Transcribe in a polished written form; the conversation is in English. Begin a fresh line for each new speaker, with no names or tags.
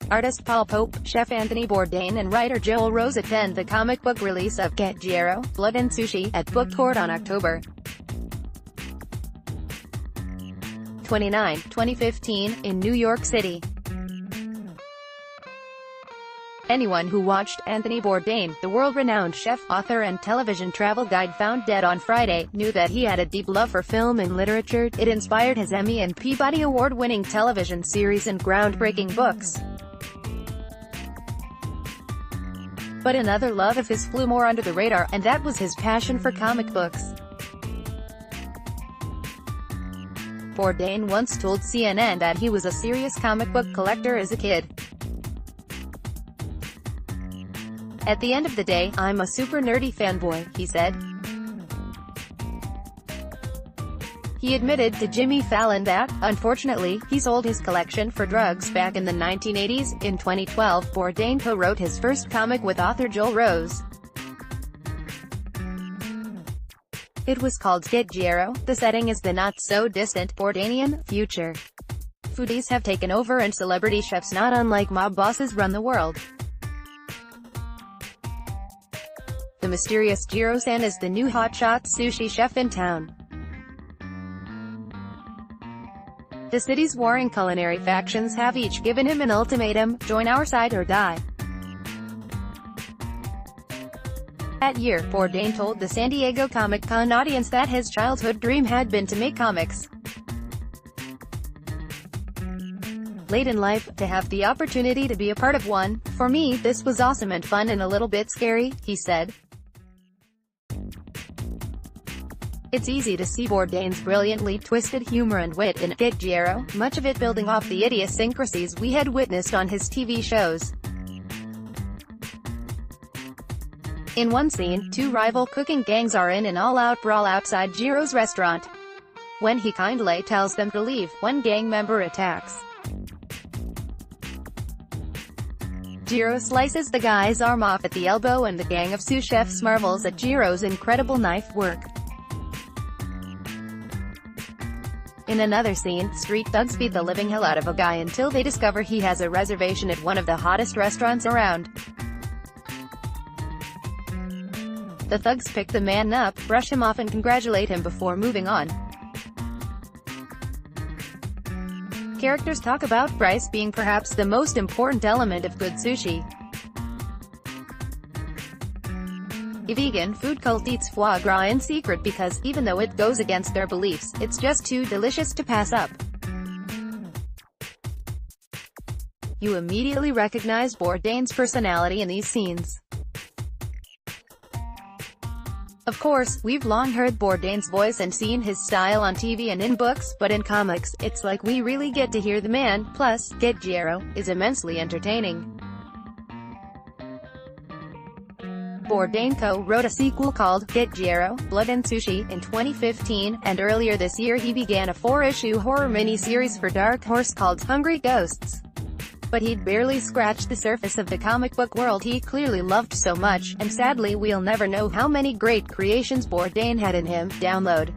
Artist Paul Pope, chef Anthony Bourdain and writer Joel Rose attend the comic book release of Get Jiro, Blood and Sushi, at Book Court on October 29, 2015, in New York City. Anyone who watched Anthony Bourdain, the world-renowned chef, author and television travel guide found dead on Friday, knew that he had a deep love for film and literature. It inspired his Emmy and Peabody Award-winning television series and groundbreaking books. But another love of his flew more under the radar, and that was his passion for comic books. Bourdain once told CNN that he was a serious comic book collector as a kid. "At the end of the day, I'm a super nerdy fanboy," he said. He admitted to Jimmy Fallon that, unfortunately, he sold his collection for drugs back in the 1980s. In 2012, Bourdain co-wrote his first comic with author Joel Rose. It was called Get Jiro. The setting is the not-so-distant Bourdainian future. Foodies have taken over and celebrity chefs not unlike mob bosses run the world. The mysterious Jiro-san is the new hotshot sushi chef in town. The city's warring culinary factions have each given him an ultimatum: join our side or die. That year, Bourdain told the San Diego Comic-Con audience that his childhood dream had been to make comics. Late in life, to have the opportunity to be a part of one, "For me, this was awesome and fun and a little bit scary," he said. It's easy to see Bourdain's brilliantly twisted humor and wit in Get Jiro, much of it building off the idiosyncrasies we had witnessed on his TV shows. In one scene, two rival cooking gangs are in an all-out brawl outside Jiro's restaurant. When he kindly tells them to leave, one gang member attacks. Jiro slices the guy's arm off at the elbow and the gang of sous chefs marvels at Jiro's incredible knife work. In another scene, street thugs beat the living hell out of a guy until they discover he has a reservation at one of the hottest restaurants around. The thugs pick the man up, brush him off and congratulate him before moving on. Characters talk about price being perhaps the most important element of good sushi. A vegan food cult eats foie gras in secret because, even though it goes against their beliefs, it's just too delicious to pass up. You immediately recognize Bourdain's personality in these scenes. Of course, we've long heard Bourdain's voice and seen his style on TV and in books, but in comics, it's like we really get to hear the man. Plus, Get Jiro is immensely entertaining. Bourdain co-wrote a sequel called Get Jiro, Blood and Sushi, in 2015, and earlier this year he began a 4-issue horror mini-series for Dark Horse called Hungry Ghosts. But he'd barely scratched the surface of the comic book world he clearly loved so much, and sadly we'll never know how many great creations Bourdain had in him. Download.